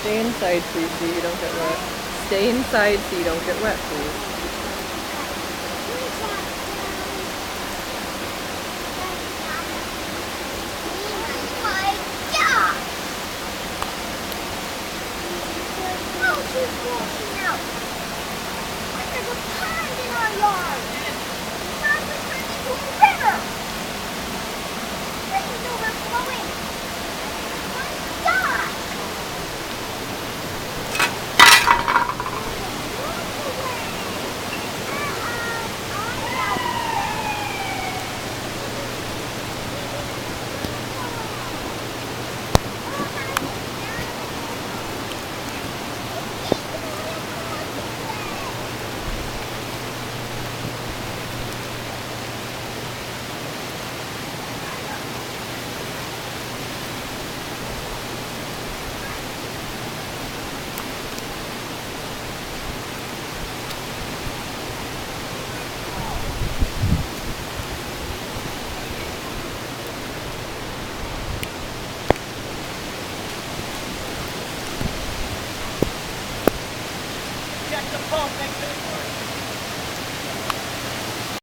Stay inside, please, so you don't get wet. Stay inside so you don't get wet, please. She's walking out. Like there's a pond in our yard. Now we're turning into a river. This is overflowing. My God! Check the pump next to the